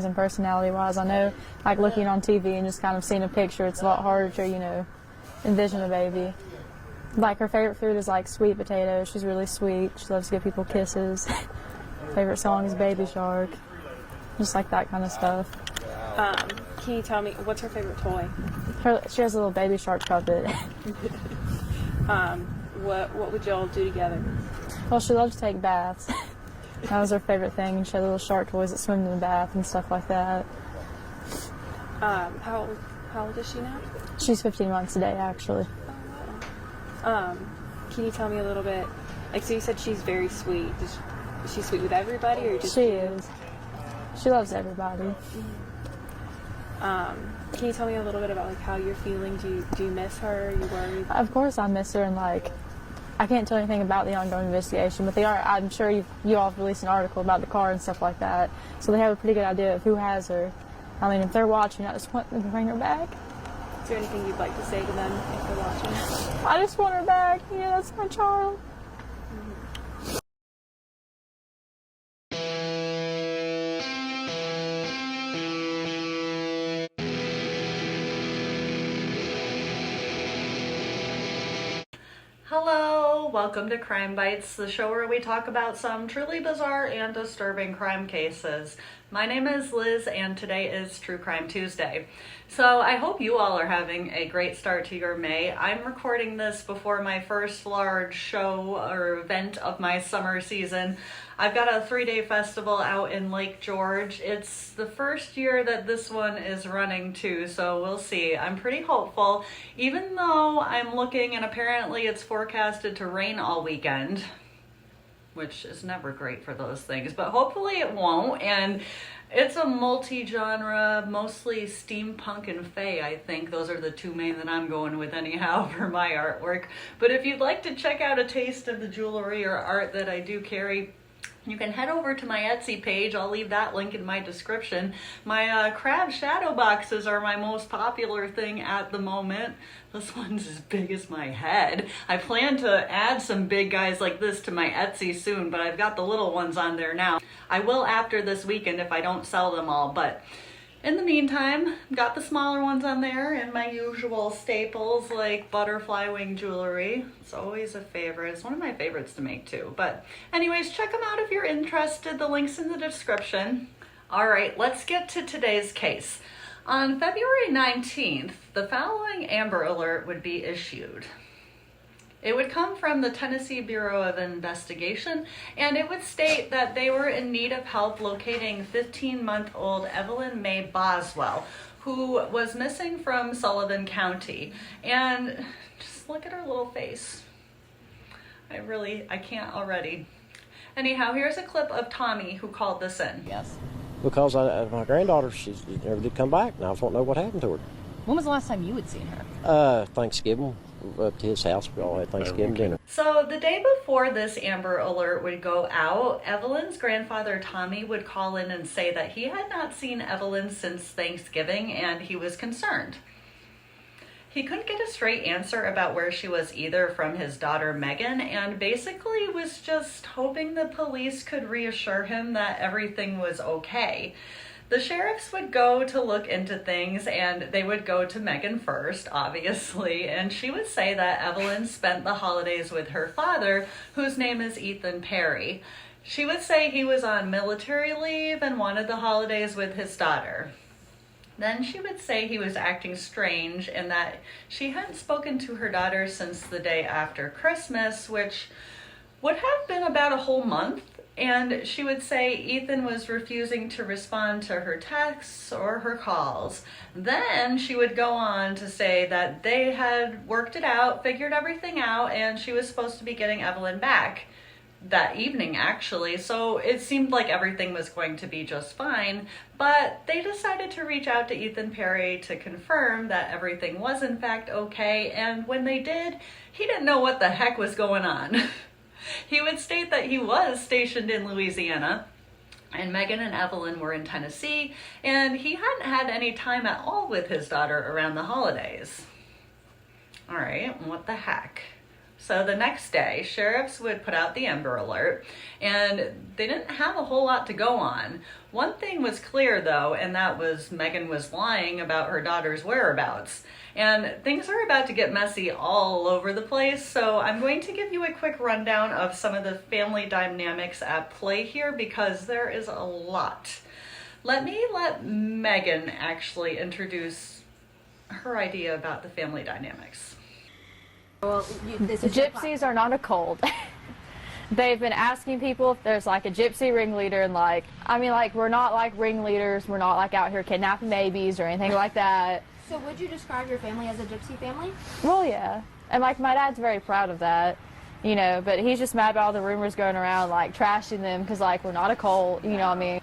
things and personality-wise. I know, like, looking on TV and just kind of seeing a picture, it's a lot harder to, you know, envision a baby. Like, her favorite food is, like, sweet potatoes. She's really sweet. She loves to give people kisses. Favorite song is Baby Shark. Just like that kind of stuff. Can you tell me, what's her favorite toy? She has a little Baby Shark puppet. What would y'all do together? Well, she loves to take baths. That was her favorite thing. And she had little shark toys that swim in the bath and stuff like that. How old is she now? She's 15 months today, actually. Can you tell me a little bit, like, so you said she's very sweet. Is she sweet with everybody, or just She is. She loves everybody. Can you tell me a little bit about, like, how you're feeling? Do you miss her? Are you worried? Of course I miss her, and, like, I can't tell anything about the ongoing investigation, but I'm sure you all have released an article about the car and stuff like that, so they have a pretty good idea of who has her. I mean, if they're watching, I just want them to bring her back. Is there anything you'd like to say to them if they're watching? I just want her back. Yeah, that's my child. Hello, welcome to Crime Bytes, the show where we talk about some truly bizarre and disturbing crime cases. My name is Liz, and today is True Crime Tuesday. So I hope you all are having a great start to your May. I'm recording this before my first large show or event of my summer season. I've got a 3-day festival out in Lake George. It's the first year that this one is running too, so we'll see. I'm pretty hopeful, even though I'm looking and apparently it's forecasted to rain all weekend, which is never great for those things, but hopefully it won't. And it's a multi-genre, mostly steampunk and fae, I think. Those are the two main that I'm going with anyhow for my artwork. But if you'd like to check out a taste of the jewelry or art that I do carry, you can head over to my Etsy page. I'll leave that link in my description. My crab shadow boxes are my most popular thing at the moment. This one's as big as my head. I plan to add some big guys like this to my Etsy soon, but I've got the little ones on there now. I will after this weekend if I don't sell them all, but in the meantime, got the smaller ones on there and my usual staples like butterfly wing jewelry. It's always a favorite. It's one of my favorites to make too. But anyways, check them out if you're interested. The link's in the description. All right, let's get to today's case. On February 19th, the following Amber Alert would be issued. It would come from the Tennessee Bureau of Investigation, and it would state that they were in need of help locating 15-month-old Evelyn Mae Boswell, who was missing from Sullivan County. And just look at her little face. I can't already. Anyhow, here's a clip of Tommy who called this in. Yes. Because my granddaughter, she never did come back, and I just want to know what happened to her. When was the last time you had seen her? Thanksgiving. Up to his house. We all had Thanksgiving dinner. So the day before this Amber Alert would go out, Evelyn's grandfather Tommy would call in and say that he had not seen Evelyn since Thanksgiving and he was concerned. He couldn't get a straight answer about where she was either from his daughter Megan, and basically was just hoping the police could reassure him that everything was okay. The sheriffs would go to look into things, and they would go to Megan first, obviously, and she would say that Evelyn spent the holidays with her father, whose name is Ethan Perry. She would say he was on military leave and wanted the holidays with his daughter. Then she would say he was acting strange and that she hadn't spoken to her daughter since the day after Christmas, which would have been about a whole month. And she would say Ethan was refusing to respond to her texts or her calls. Then she would go on to say that they had worked it out, figured everything out, and she was supposed to be getting Evelyn back that evening, actually. So it seemed like everything was going to be just fine, but they decided to reach out to Ethan Perry to confirm that everything was in fact okay. And when they did, he didn't know what the heck was going on. He would state that he was stationed in Louisiana and Megan and Evelyn were in Tennessee, and he hadn't had any time at all with his daughter around the holidays. All right, what the heck? So the next day, sheriffs would put out the Amber Alert, and they didn't have a whole lot to go on. One thing was clear, though, and that was Megan was lying about her daughter's whereabouts. And things are about to get messy all over the place, so I'm going to give you a quick rundown of some of the family dynamics at play here, because there is a lot. Let Megan actually introduce her idea about the family dynamics. Well, Gypsies are not a cult. They've been asking people if there's like a gypsy ringleader, and we're not like ringleaders. We're not like out here kidnapping babies or anything like that. So would you describe your family as a gypsy family? Well, yeah. And like my dad's very proud of that, you know, but he's just mad about all the rumors going around, like trashing them, because like we're not a cult, you know what I mean?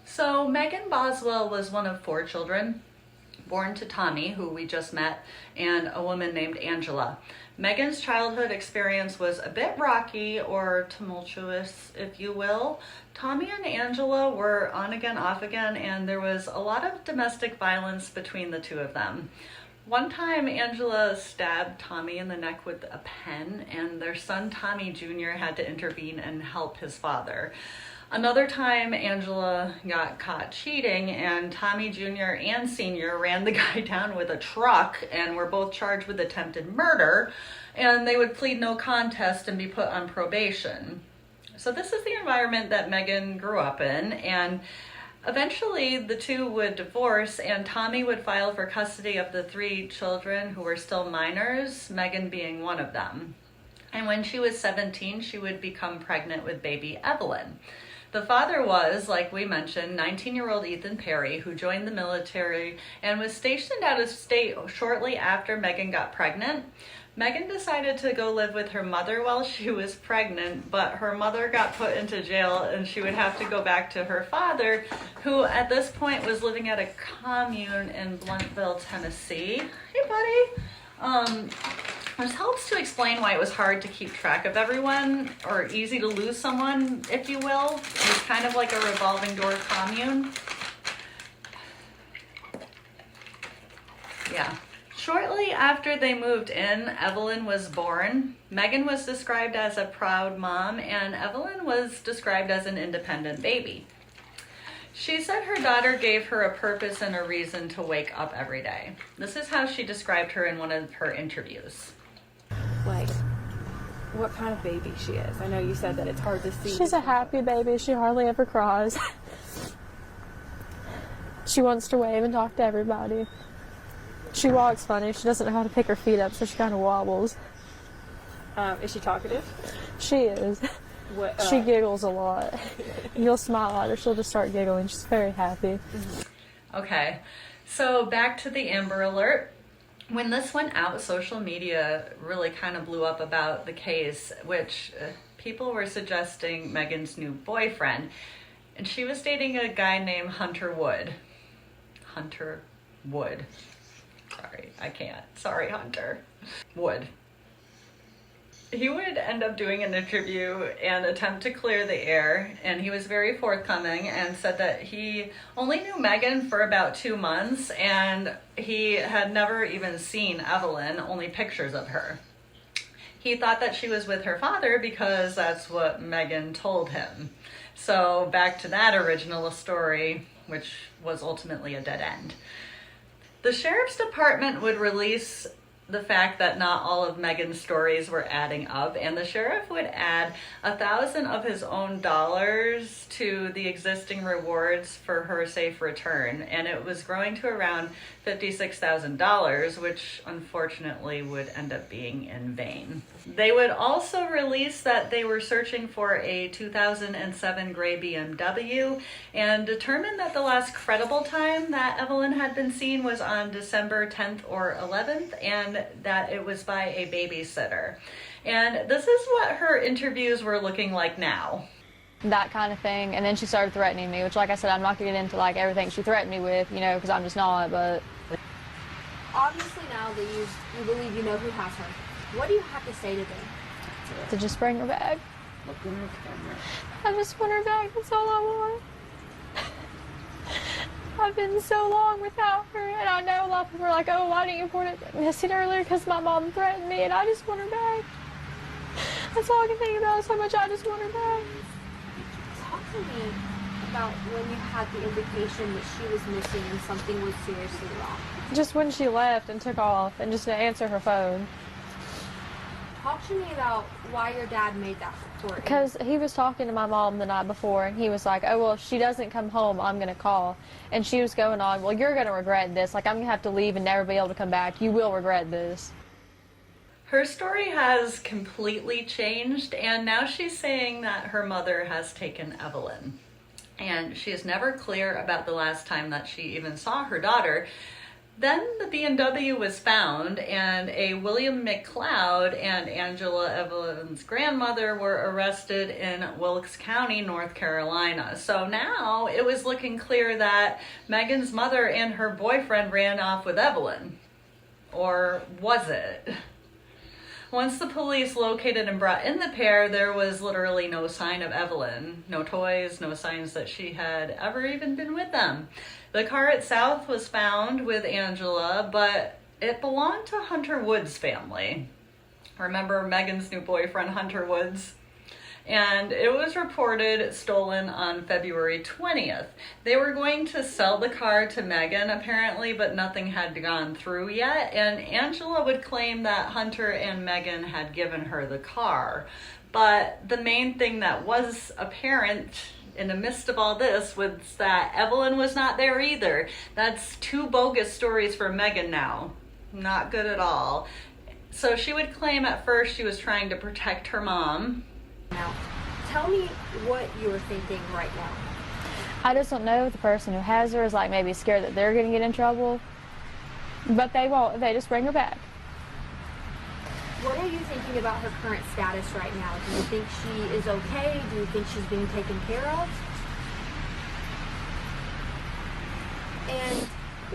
So Megan Boswell was one of 4 children, born to Tommy, who we just met, and a woman named Angela. Megan's childhood experience was a bit rocky or tumultuous, if you will. Tommy and Angela were on again, off again, and there was a lot of domestic violence between the two of them. One time, Angela stabbed Tommy in the neck with a pen, and their son, Tommy Jr., had to intervene and help his father. Another time, Angela got caught cheating, and Tommy Jr. and Sr. ran the guy down with a truck and were both charged with attempted murder, and they would plead no contest and be put on probation. So this is the environment that Megan grew up in, and eventually the two would divorce, and Tommy would file for custody of the 3 children who were still minors, Megan being one of them. And when she was 17, she would become pregnant with baby Evelyn. The father was, like we mentioned, 19-year-old Ethan Perry, who joined the military and was stationed out of state shortly after Megan got pregnant. Megan decided to go live with her mother while she was pregnant, but her mother got put into jail and she would have to go back to her father, who at this point was living at a commune in Blunteville, Tennessee. Hey, buddy. This helps to explain why it was hard to keep track of everyone, or easy to lose someone, if you will. It was kind of like a revolving door commune. Yeah. Shortly after they moved in, Evelyn was born. Megan was described as a proud mom, and Evelyn was described as an independent baby. She said her daughter gave her a purpose and a reason to wake up every day. This is how she described her in one of her interviews. Like, what kind of baby she is? I know you said that it's hard to see. She's a happy baby. She hardly ever cries. She wants to wave and talk to everybody. She walks funny. She doesn't know how to pick her feet up, so she kind of wobbles. Is she talkative? She is. What, she giggles a lot. You'll smile at her, she'll just start giggling. She's very happy. Okay, so back to the Amber Alert. When this went out, social media really kind of blew up about the case, which people were suggesting Megan's new boyfriend, and she was dating a guy named Hunter Wood. Hunter Wood. Sorry, I can't. Sorry, Hunter. Wood. He would end up doing an interview and attempt to clear the air, and he was very forthcoming and said that he only knew Megan for about 2 months, and he had never even seen Evelyn, only pictures of her. He thought that she was with her father because that's what Megan told him. So back to that original story, which was ultimately a dead end. The sheriff's department would release the fact that not all of Megan's stories were adding up, and the sheriff would add $1,000 of his own dollars to the existing rewards for her safe return, and it was growing to around $56,000, which unfortunately would end up being in vain. They would also release that they were searching for a 2007 gray BMW and determined that the last credible time that Evelyn had been seen was on December 10th or 11th, and that it was by a babysitter. And this is what her interviews were looking like now. That kind of thing. And then she started threatening me, which, like I said, I'm not going to get into like everything she threatened me with, you know, because I'm just not, but... Obviously now that you believe you know who has her, what do you have to say to them? To just bring her back. I just want her back. That's all I want. I've been so long without her, and I know a lot of people are like, oh, why didn't you report it missing earlier? Because my mom threatened me, and I just want her back. That's all I can think about is how much I just want her back. Talk to me about when you had the indication that she was missing and something was seriously wrong. Just when she left and took off and just didn't answer her phone. Talk to me about why your dad made that report. Because he was talking to my mom the night before, and he was like, oh, well, if she doesn't come home, I'm going to call. And she was going on, well, you're going to regret this. Like, I'm going to have to leave and never be able to come back. You will regret this. Her story has completely changed, and now she's saying that her mother has taken Evelyn. And she is never clear about the last time that she even saw her daughter. Then the BMW was found, and a William McCloud and Angela Evelyn's grandmother were arrested in Wilkes County, North Carolina. So now it was looking clear that Megan's mother and her boyfriend ran off with Evelyn. Or was it? Once the police located and brought in the pair, there was literally no sign of Evelyn. No toys, no signs that she had ever even been with them. The car itself was found with Angela, but it belonged to Hunter Woods' family. Remember Megan's new boyfriend, Hunter Woods? And it was reported stolen on February 20th. They were going to sell the car to Megan, apparently, but nothing had gone through yet. And Angela would claim that Hunter and Megan had given her the car. But the main thing that was apparent in the midst of all this was that Evelyn was not there either. That's 2 bogus stories for Megan now. Not good at all. So she would claim at first she was trying to protect her mom. Now, tell me what you're thinking right now. I just don't know if the person who has her is like maybe scared that they're going to get in trouble. But they won't. They just bring her back. What are you thinking about her current status right now? Do you think she is okay? Do you think she's being taken care of? And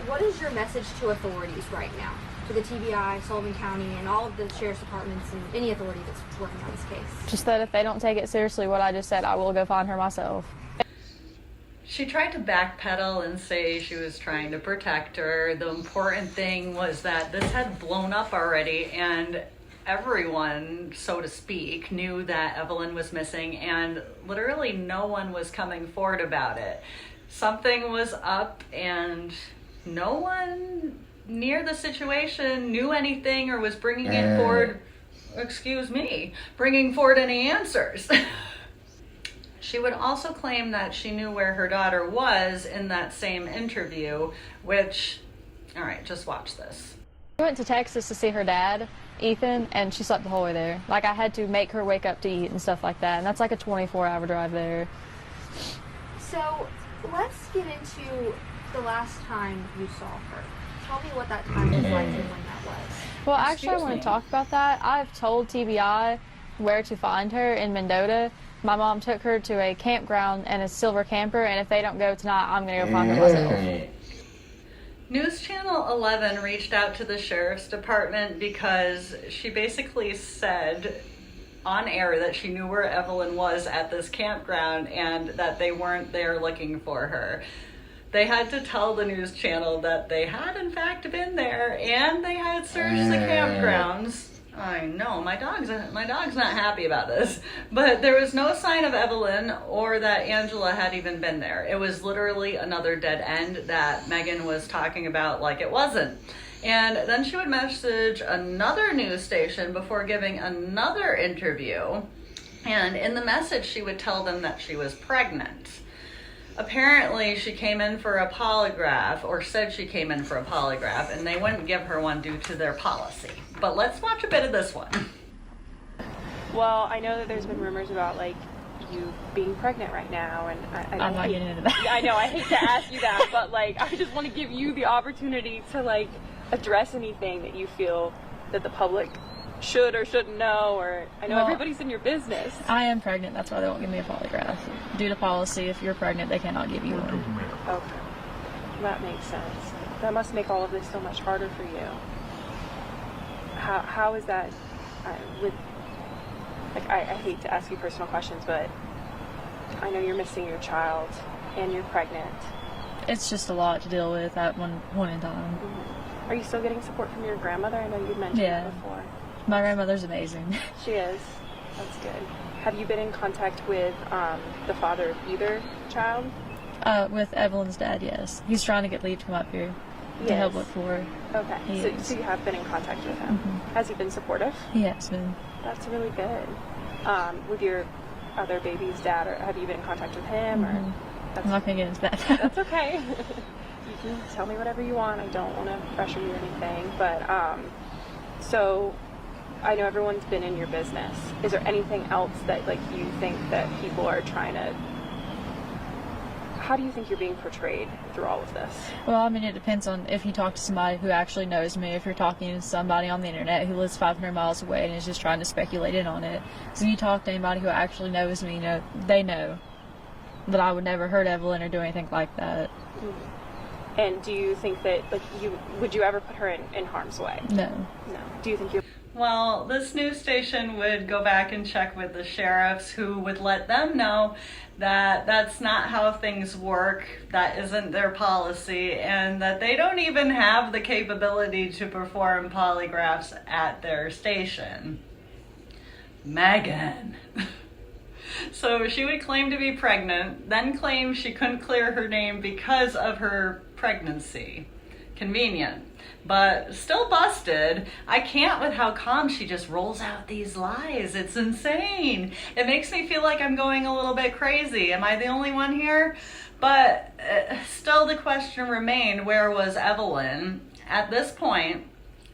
what is your message to authorities right now? To the TBI, Sullivan County, and all of the sheriff's departments and any authority that's working on this case? Just that if they don't take it seriously, what I just said, I will go find her myself. She tried to backpedal and say she was trying to protect her. The important thing was that this had blown up already, and everyone, so to speak, knew that Evelyn was missing, and literally no one was coming forward about it. Something was up, and no one near the situation knew anything or was bringing forward any answers. She would also claim that she knew where her daughter was in that same interview, which, all right, just watch this. We went to Texas to see her dad, Ethan, and she slept the whole way there. Like, I had to make her wake up to eat and stuff like that, and that's like a 24-hour drive there. So, let's get into the last time you saw her. Tell me what that time was like and when that was. Well, actually, I want to talk about that. I've told TBI where to find her in Mendota. My mom took her to a campground and a silver camper, and if they don't go tonight, I'm going to go find her myself. News Channel 11 reached out to the sheriff's department because she basically said on air that she knew where Evelyn was at this campground and that they weren't there looking for her. They had to tell the news channel that they had in fact been there and they had searched the campgrounds. I know, my dog's not happy about this. But there was no sign of Evelyn or that Angela had even been there. It was literally another dead end that Megan was talking about like it wasn't. And then she would message another news station before giving another interview. And in the message, she would tell them that she was pregnant. Apparently, she came in for a polygraph, or said she came in for a polygraph, and they wouldn't give her one due to their policy. But let's watch a bit of this one. Well, I know that there's been rumors about, like, you being pregnant right now, and I'm not getting into that. I know, I hate to ask you that, but, like, I just want to give you the opportunity to, like, address anything that you feel that the public should or shouldn't know, or I know everybody's in your business. I am pregnant, that's why they won't give me a polygraph. Due to policy, if you're pregnant, they cannot give you one. Okay, that makes sense. That must make all of this so much harder for you. How is that I hate to ask you personal questions, but I know you're missing your child and you're pregnant. It's just a lot to deal with at one point in time. Mm-hmm. Are you still getting support from your grandmother? I know you'd mentioned that before. My grandmother's amazing. She is. That's good. Have you been in contact with the father of either child? With Evelyn's dad, yes. He's trying to get leave to come up here to help look for her. Okay, so you have been in contact with him. Mm-hmm. Has he been supportive? He has been. That's really good. With your other baby's dad, or have you been in contact with him? Mm-hmm. Or I'm not going to get into that. That's okay. You can tell me whatever you want. I don't want to pressure you or anything. But, so I know everyone's been in your business. Is there anything else that, like, you think that people are trying to... How do you think you're being portrayed through all of this? Well, I mean, it depends on if you talk to somebody who actually knows me, if you're talking to somebody on the internet who lives 500 miles away and is just trying to speculate in on it. So if you talk to anybody who actually knows me, they know that I would never hurt Evelyn or do anything like that. Mm-hmm. And do you think that, like, would you ever put her in harm's way? No. No. Do you think you're... Well, this news station would go back and check with the sheriffs, who would let them know that that's not how things work, that isn't their policy, and that they don't even have the capability to perform polygraphs at their station. Megan. So she would claim to be pregnant, then claim she couldn't clear her name because of her pregnancy. Convenient. But still busted. I can't with how calm she just rolls out these lies. It's insane. It makes me feel like I'm going a little bit crazy. Am I the only one here? But still the question remained, where was Evelyn? At this point,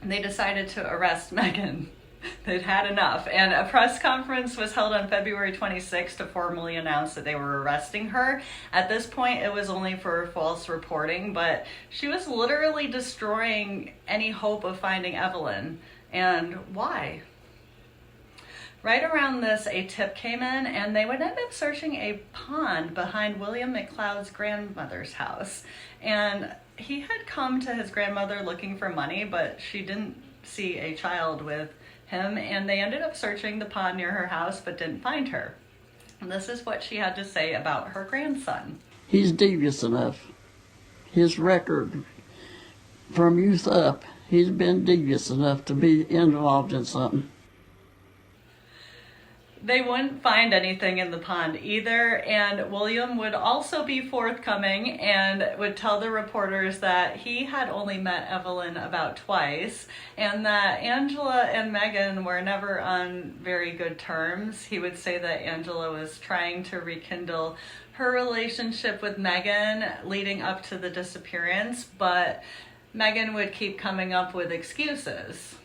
they decided to arrest Megan. They'd had enough. And a press conference was held on February 26th to formally announce that they were arresting her. At this point, it was only for false reporting, but she was literally destroying any hope of finding Evelyn. And why? Right around this, a tip came in, and they would end up searching a pond behind William McCloud's grandmother's house. And he had come to his grandmother looking for money, but she didn't see a child with him, and they ended up searching the pond near her house but didn't find her. And this is what she had to say about her grandson. He's devious enough. His record from youth up, he's been devious enough to be involved in something. They wouldn't find anything in the pond either, and William would also be forthcoming and would tell the reporters that he had only met Evelyn about twice, and that Angela and Megan were never on very good terms. He would say that Angela was trying to rekindle her relationship with Megan leading up to the disappearance, but Megan would keep coming up with excuses.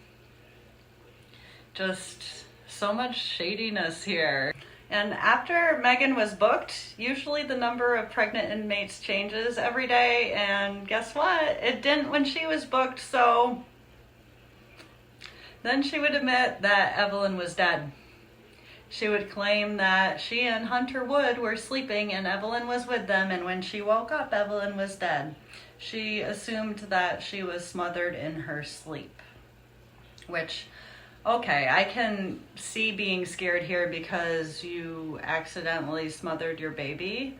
Just so much shadiness here. And after Megan was booked, usually the number of pregnant inmates changes every day, and guess what? It didn't when she was booked, so then she would admit that Evelyn was dead. She would claim that she and Hunter Wood were sleeping and Evelyn was with them, and when she woke up, Evelyn was dead. She assumed that she was smothered in her sleep, which, okay, I can see being scared here because you accidentally smothered your baby.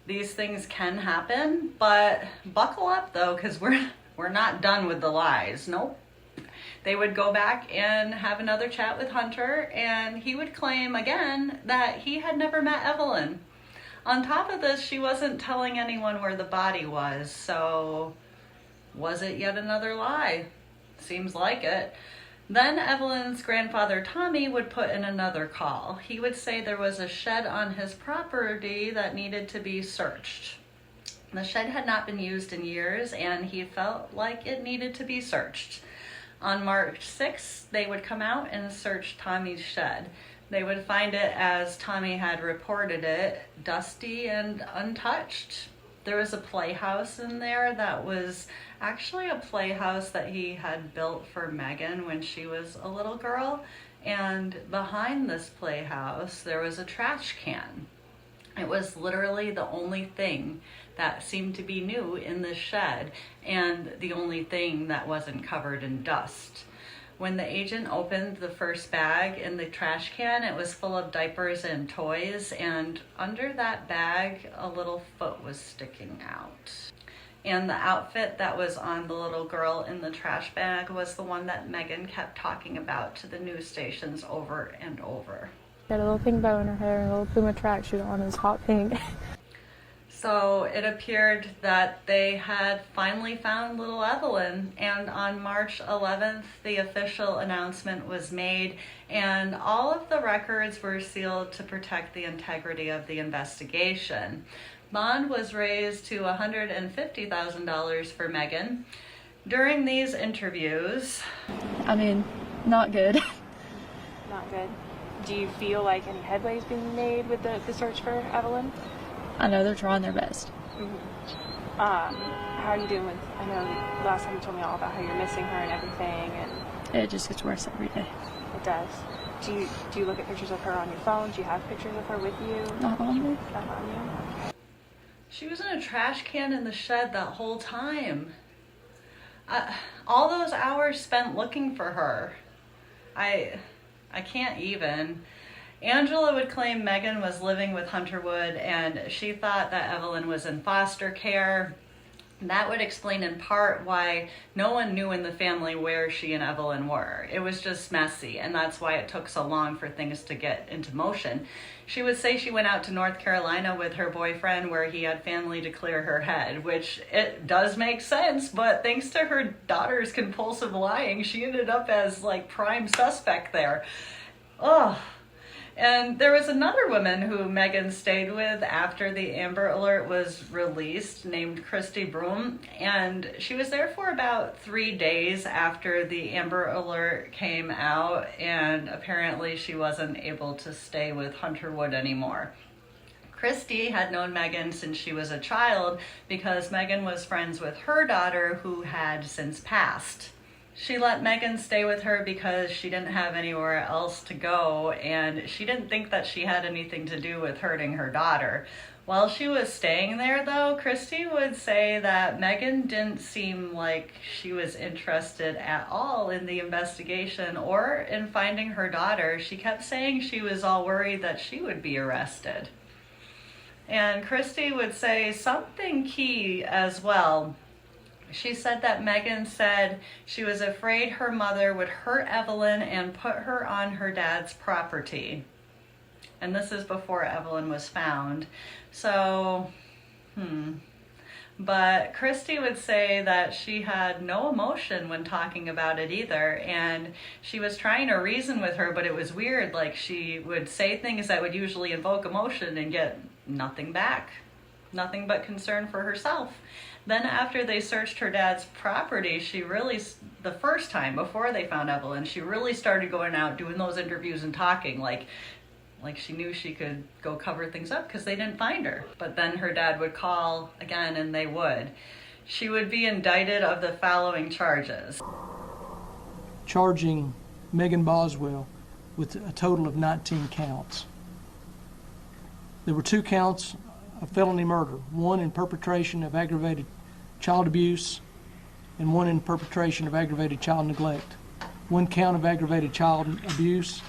These things can happen, but buckle up though, because we're not done with the lies. Nope. They would go back and have another chat with Hunter, and he would claim again that he had never met Evelyn. On top of this, she wasn't telling anyone where the body was, so was it yet another lie? Seems like it. Then Evelyn's grandfather, Tommy, would put in another call. He would say there was a shed on his property that needed to be searched. The shed had not been used in years, and he felt like it needed to be searched. On March 6th, they would come out and search Tommy's shed. They would find it as Tommy had reported it, dusty and untouched. There was a playhouse in there that was actually a playhouse that he had built for Megan when she was a little girl. And behind this playhouse, there was a trash can. It was literally the only thing that seemed to be new in the shed, and the only thing that wasn't covered in dust. When the agent opened the first bag in the trash can, it was full of diapers and toys, and under that bag, a little foot was sticking out. And the outfit that was on the little girl in the trash bag was the one that Megan kept talking about to the news stations over and over. Got a little pink bow in her hair and a little Puma tracksuit on. It was hot pink. So it appeared that they had finally found little Evelyn, and on March 11th, the official announcement was made, and all of the records were sealed to protect the integrity of the investigation. Bond was raised to $150,000 for Megan. During these interviews, I mean, not good. Not good. Do you feel like any headway is being made with the search for Evelyn? I know they're trying their best. How are you doing with, I know last time you told me all about how you're missing her and everything, and It just gets worse every day. it does. Do you look at pictures of her on your phone? Do you have pictures of her with you? Not on me. Not on you? she was in a trash can in the shed that whole time. All those hours spent looking for her. I can't even. Angela would claim Megan was living with Hunterwood, and she thought that Evelyn was in foster care. That would explain in part why no one knew in the family where she and Evelyn were. It was just messy, and that's why it took so long for things to get into motion. She would say she went out to North Carolina with her boyfriend where he had family to clear her head, which it does make sense, but thanks to her daughter's compulsive lying, she ended up as like prime suspect there. Ugh. And there was another woman who Megan stayed with after the Amber Alert was released, named Christy Broom, and she was there for about 3 days after the Amber Alert came out, and apparently she wasn't able to stay with Hunterwood anymore. Christy had known Megan since she was a child because Megan was friends with her daughter who had since passed. She let Megan stay with her because she didn't have anywhere else to go, and she didn't think that she had anything to do with hurting her daughter. While she was staying there, though, Christy would say that Megan didn't seem like she was interested at all in the investigation or in finding her daughter. She kept saying she was all worried that she would be arrested. And Christy would say something key as well. She said that Megan said she was afraid her mother would hurt Evelyn and put her on her dad's property. And this is before Evelyn was found. So, But Christy would say that she had no emotion when talking about it either. And she was trying to reason with her, but it was weird. Like, she would say things that would usually invoke emotion and get nothing back. Nothing but concern for herself. Then after they searched her dad's property, she really, the first time before they found Evelyn, she really started going out, doing those interviews and talking like she knew she could go cover things up because they didn't find her. But then her dad would call again and they would. She would be indicted of the following charges. Charging Megan Boswell with a total of 19 counts. There were 2 counts of felony murder, one in perpetration of aggravated child abuse and one in perpetration of aggravated child neglect. 1 count of aggravated child abuse,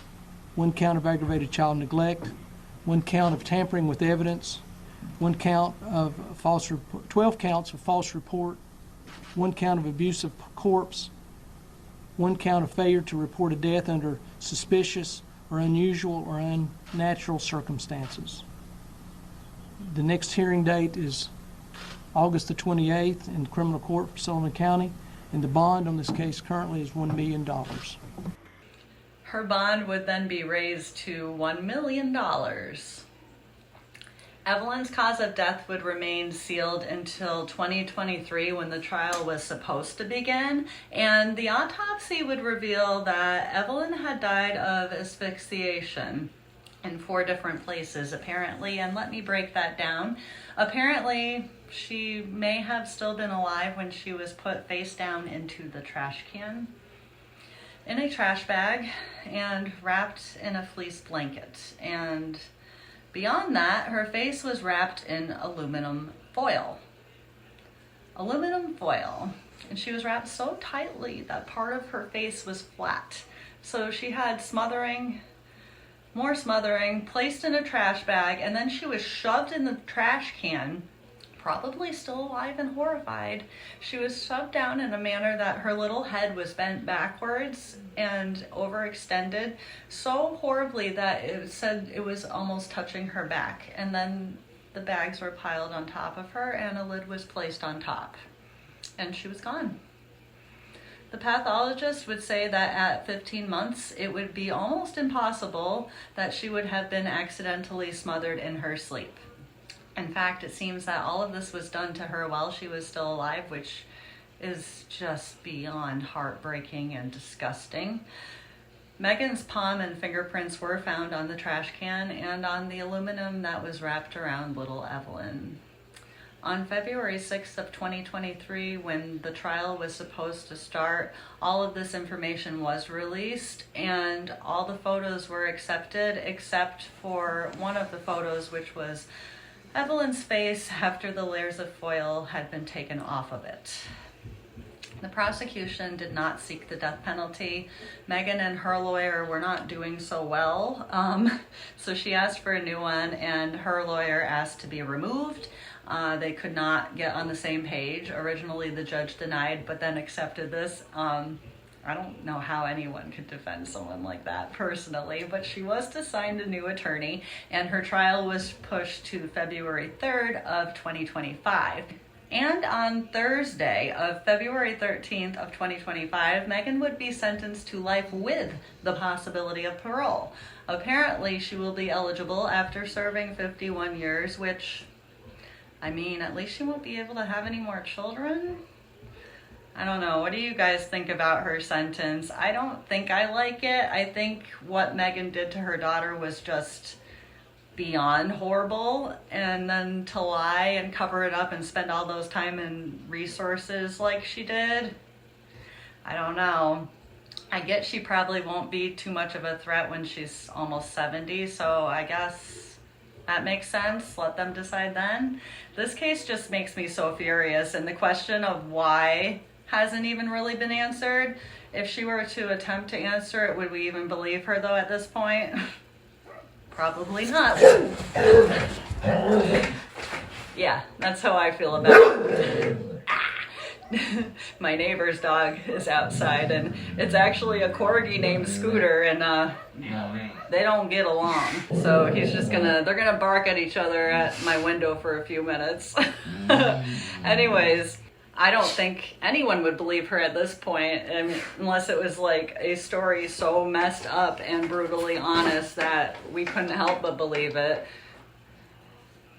1 count of aggravated child neglect, 1 count of tampering with evidence, 1 count of 12 counts of false report, 1 count of abuse of corpse, 1 count of failure to report a death under suspicious or unusual or unnatural circumstances. The next hearing date is August the 28th in criminal court for Sullivan County, and the bond on this case currently is $1 million. Her bond would then be raised to $1 million. Evelyn's cause of death would remain sealed until 2023 when the trial was supposed to begin, and the autopsy would reveal that Evelyn had died of asphyxiation in 4 different places, apparently, and let me break that down. Apparently, she may have still been alive when she was put face down into the trash can, in a trash bag, and wrapped in a fleece blanket. And beyond that, her face was wrapped in aluminum foil. Aluminum foil. And she was wrapped so tightly that part of her face was flat. So she had smothering, placed in a trash bag, and then she was shoved in the trash can probably still alive and horrified. She was shoved down in a manner that her little head was bent backwards and overextended so horribly that it said it was almost touching her back. And then the bags were piled on top of her and a lid was placed on top. And she was gone. The pathologist would say that at 15 months, it would be almost impossible that she would have been accidentally smothered in her sleep. In fact, it seems that all of this was done to her while she was still alive, which is just beyond heartbreaking and disgusting. Megan's palm and fingerprints were found on the trash can and on the aluminum that was wrapped around little Evelyn. On February 6th of 2023, when the trial was supposed to start, all of this information was released and all the photos were accepted except for one of the photos, which was Evelyn's face after the layers of foil had been taken off of it. The prosecution did not seek the death penalty. Megan and her lawyer were not doing so well, so she asked for a new one and her lawyer asked to be removed. They could not get on the same page. Originally, the judge denied, but then accepted this. I don't know how anyone could defend someone like that personally, but she was assigned a new attorney, and her trial was pushed to February 3rd of 2025. And on Thursday of February 13th of 2025, Megan would be sentenced to life with the possibility of parole. Apparently, she will be eligible after serving 51 years, which, I mean, at least she won't be able to have any more children. I don't know. What do you guys think about her sentence? I don't think I like it. I think what Megan did to her daughter was just beyond horrible. And then to lie and cover it up and spend all those time and resources like she did, I don't know. I get she probably won't be too much of a threat when she's almost 70, so I guess that makes sense. Let them decide then. This case just makes me so furious, and the question of why hasn't even really been answered. If she were to attempt to answer it, would we even believe her though at this point? Probably not. Yeah, that's how I feel about it. My neighbor's dog is outside, and it's actually a corgi named Scooter, and they don't get along. So he's just they're gonna bark at each other at my window for a few minutes. Anyways, I don't think anyone would believe her at this point, unless it was like a story so messed up and brutally honest that we couldn't help but believe it.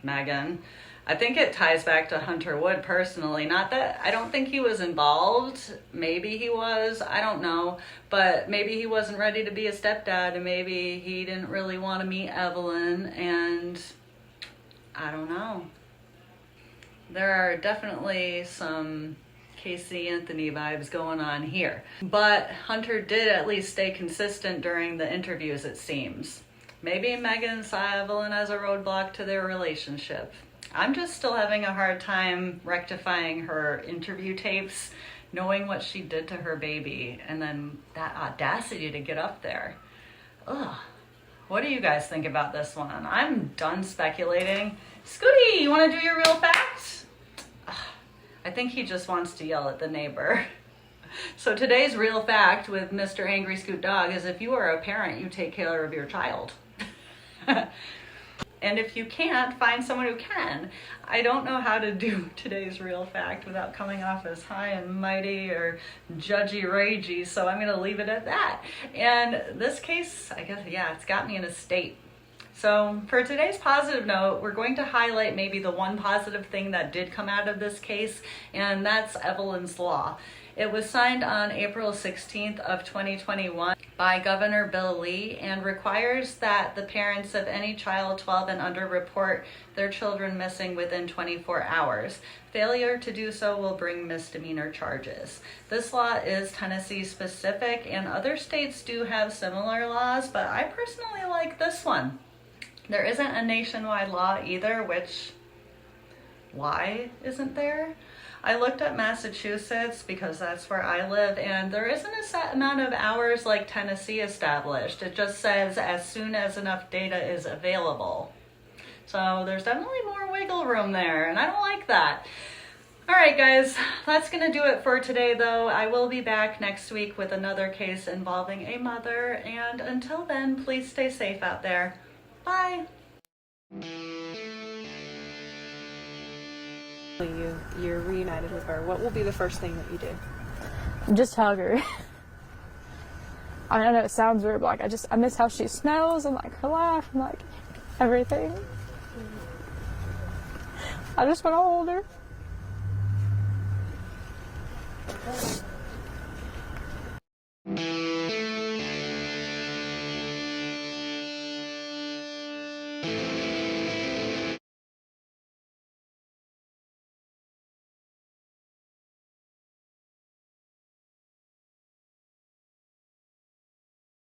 Megan. I think it ties back to Hunter Wood personally. Not that I don't think he was involved. Maybe he was. I don't know. But maybe he wasn't ready to be a stepdad, and maybe he didn't really want to meet Evelyn, and I don't know. There are definitely some Casey Anthony vibes going on here. But Hunter did at least stay consistent during the interviews, it seems. Maybe Megan saw Evelyn as a roadblock to their relationship. I'm just still having a hard time rectifying her interview tapes, knowing what she did to her baby, and then that audacity to get up there. Ugh. What do you guys think about this one? I'm done speculating. Scooty, you want to do your real facts? I think he just wants to yell at the neighbor. So today's real fact with Mr. Angry Scoot Dog is if you are a parent, you take care of your child. And if you can't, find someone who can. I don't know how to do today's real fact without coming off as high and mighty or judgy ragey, so I'm gonna leave it at that. And this case, I guess, yeah, it's got me in a state. So for today's positive note, we're going to highlight maybe the one positive thing that did come out of this case, and that's Evelyn's Law. It was signed on April 16th of 2021 by Governor Bill Lee and requires that the parents of any child 12 and under report their children missing within 24 hours. Failure to do so will bring misdemeanor charges. This law is Tennessee specific, and other states do have similar laws, but I personally like this one. There isn't a nationwide law either, which, why isn't there? I looked at Massachusetts because that's where I live, and there isn't a set amount of hours like Tennessee established. It just says as soon as enough data is available. So there's definitely more wiggle room there, and I don't like that. All right, guys, that's going to do it for today, though. I will be back next week with another case involving a mother, and until then, please stay safe out there. Bye. You're reunited with her. What will be the first thing that you do? Just hug her. I mean, I know it sounds weird, but like I miss how she smells and like her laugh and like everything. I just want to hold her.